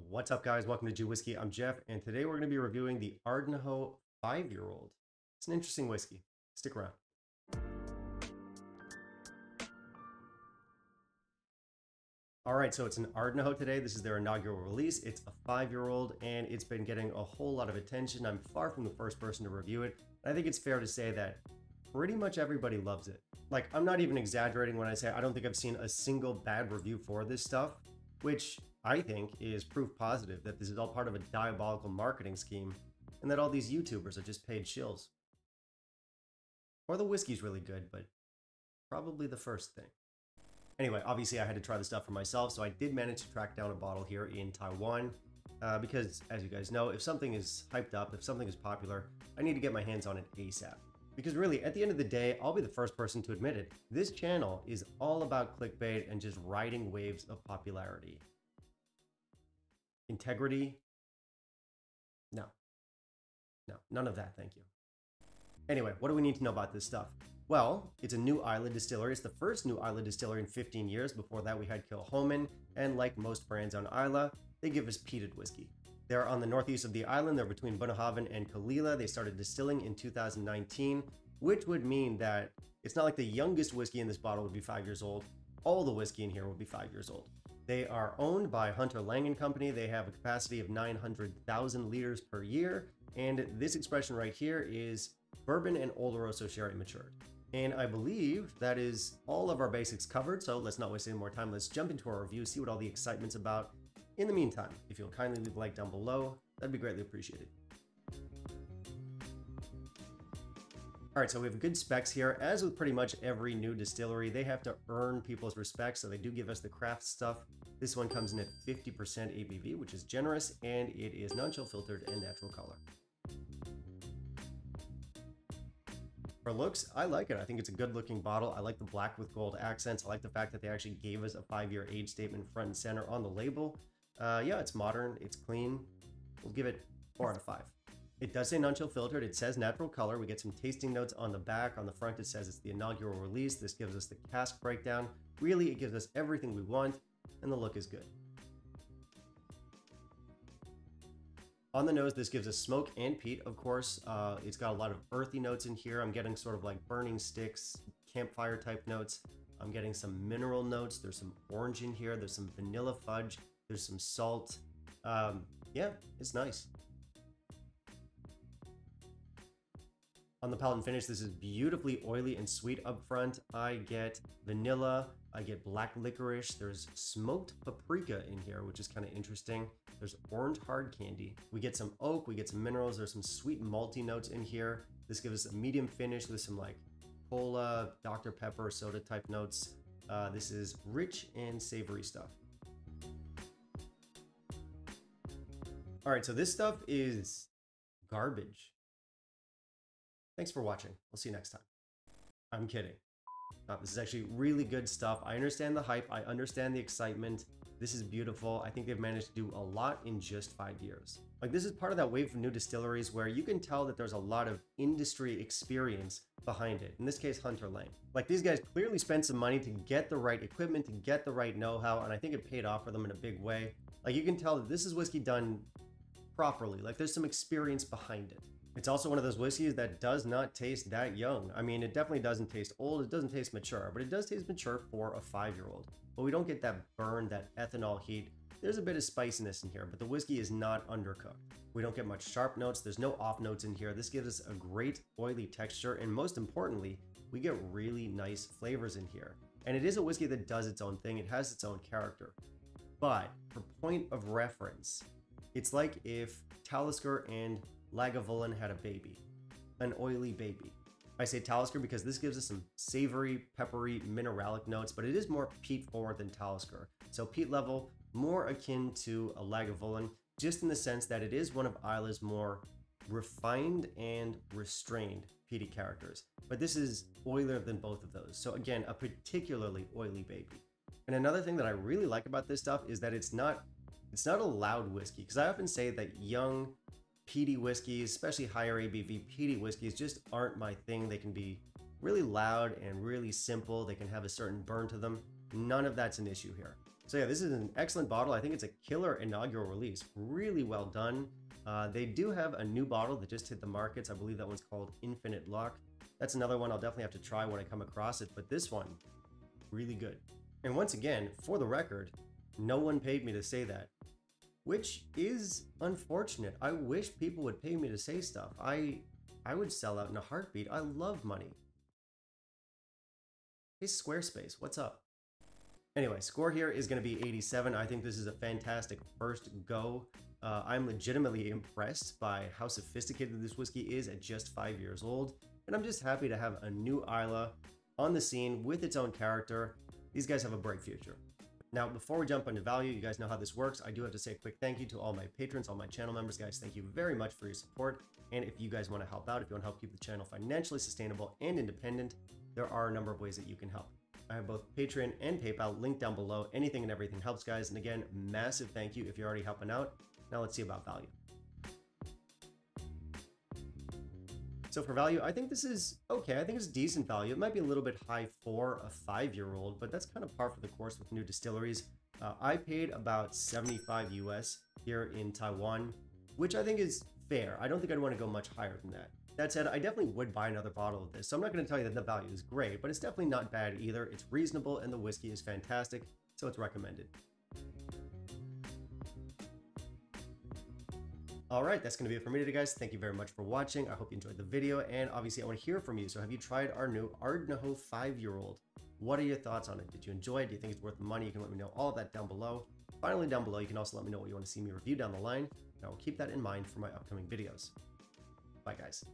What's up, guys? Welcome to Jew Whiskey. I'm Jeff, and today we're going to be reviewing the Ardnahoe 5-year-old. It's an interesting whiskey. Stick around. All right, so it's an Ardnahoe today. This is their inaugural release. It's a 5-year-old, and it's been getting a whole lot of attention. I'm far from the first person to review it. I think it's fair to say that pretty much everybody loves it. Like, I'm not even exaggerating when I say I don't think I've seen a single bad review for this stuff, which I think is proof positive that this is all part of a diabolical marketing scheme and that all these YouTubers are just paid shills. Or the whiskey's really good, but probably the first thing. Anyway, obviously I had to try the stuff for myself, so I did manage to track down a bottle here in Taiwan because, as you guys know, if something is hyped up, if something is popular, I need to get my hands on it ASAP. Because really, at the end of the day, I'll be the first person to admit it. This channel is all about clickbait and just riding waves of popularity. Integrity? No. No, none of that, thank you. Anyway, what do we need to know about this stuff? Well, it's a new island distillery. It's the first new island distillery in 15 years. Before that, we had Kilchoman, and like most brands on Isla, they give us peated whiskey. They're on the northeast of the island. They're between Bunnahabhain and Kalila. They started distilling in 2019, which would mean that it's not like the youngest whiskey in this bottle would be 5 years old. All the whiskey in here will be 5 years old. They are owned by Hunter Lang & Company. They have a capacity of 900,000 liters per year. And this expression right here is bourbon and Oloroso sherry matured. And I believe that is all of our basics covered. So let's not waste any more time. Let's jump into our review, see what all the excitement's about. In the meantime, if you'll kindly leave a like down below, that'd be greatly appreciated. All right, so we have good specs here. As with pretty much every new distillery, they have to earn people's respect, so they do give us the craft stuff. This one comes in at 50% ABV, which is generous, and it is non-chill filtered and natural color. For looks, I like it. I think it's a good looking bottle. I like the black with gold accents. I like the fact that they actually gave us a 5-year age statement front and center on the label. Yeah, it's modern, it's clean. We'll give it 4 out of 5. It does say non-chill filtered. It says natural color. We get some tasting notes on the back. On the front, it says it's the inaugural release. This gives us the cask breakdown. Really, it gives us everything we want, and the look is good. On the nose, this gives us smoke and peat, of course. It's got a lot of earthy notes in here. I'm getting sort of like burning sticks, campfire type notes. I'm getting some mineral notes. There's some orange in here. There's some vanilla fudge. There's some salt. Yeah, it's nice. On the palate and finish, this is beautifully oily and sweet up front. I get vanilla, I get black licorice, there's smoked paprika in here, which is kind of interesting. There's orange hard candy. We get some oak, we get some minerals, there's some sweet malty notes in here. This gives us a medium finish with some like cola, Dr. Pepper, soda type notes. This is rich and savory stuff. All right, so this stuff is garbage. Thanks for watching. We'll see you next time. I'm kidding. This is actually really good stuff. I understand the hype. I understand the excitement. This is beautiful. I think they've managed to do a lot in just 5 years. Like, this is part of that wave of new distilleries where you can tell that there's a lot of industry experience behind it. In this case, Hunter Lang. Like, these guys clearly spent some money to get the right equipment, to get the right know-how, and I think it paid off for them in a big way. Like, you can tell that this is whiskey done properly. Like, there's some experience behind it. It's also one of those whiskeys that does not taste that young. I mean, it definitely doesn't taste old, it doesn't taste mature, but it does taste mature for a 5-year-old. But we don't get that burn, that ethanol heat. There's a bit of spiciness in here, but the whiskey is not undercooked. We don't get much sharp notes, there's no off notes in here. This gives us a great oily texture, and most importantly, we get really nice flavors in here. And it is a whiskey that does its own thing, it has its own character. But for point of reference, it's like if Talisker and Lagavulin had a baby, an oily baby. I say Talisker because this gives us some savory, peppery, mineralic notes, but it is more peat forward than Talisker. So peat level, more akin to a Lagavulin, just in the sense that it is one of Isla's more refined and restrained peaty characters. But this is oilier than both of those. So again, a particularly oily baby. And another thing that I really like about this stuff is that it's not a loud whiskey, because I often say that young peaty whiskeys, especially higher ABV peaty whiskeys, just aren't my thing. They can be really loud and really simple. They can have a certain burn to them. None of that's an issue here. So yeah, this is an excellent bottle. I think it's a killer inaugural release. Really well done. They do have a new bottle that just hit the markets. I believe that one's called Infinite Luck. That's another one I'll definitely have to try when I come across it, but this one, really good. And once again, for the record, no one paid me to say that, which is unfortunate. I wish people would pay me to say stuff. I would sell out in a heartbeat. I love money. Hey, Squarespace, what's up? Anyway, score here is going to be 87. I think this is a fantastic first go. I'm legitimately impressed by how sophisticated this whiskey is at just 5 years old. And I'm just happy to have a new Isla on the scene with its own character. These guys have a bright future. Now, before we jump into value, you guys know how this works. I do have to say a quick thank you to all my patrons, all my channel members, guys. Thank you very much for your support. And if you guys want to help out, if you want to help keep the channel financially sustainable and independent, there are a number of ways that you can help. I have both Patreon and PayPal linked down below. Anything and everything helps, guys. And again, massive thank you if you're already helping out. Now let's see about value. So for value, I think this is okay. I think it's decent value. It might be a little bit high for a 5-year-old, but that's kind of par for the course with new distilleries. I paid about 75 US here in Taiwan, which I think is fair. I don't think I'd want to go much higher than that. That said, I definitely would buy another bottle of this. So I'm not going to tell you that the value is great, but it's definitely not bad either. It's reasonable and the whiskey is fantastic, so it's recommended. All right, that's going to be it for me today, guys. Thank you very much for watching. I hope you enjoyed the video, and obviously I want to hear from you. So have you tried our new Ardnahoe 5-year-old? What are your thoughts on it? Did you enjoy it? Do you think it's worth the money? You can let me know all of that down below. Finally, down below, you can also let me know what you want to see me review down the line, and I will keep that in mind for my upcoming videos. Bye, guys.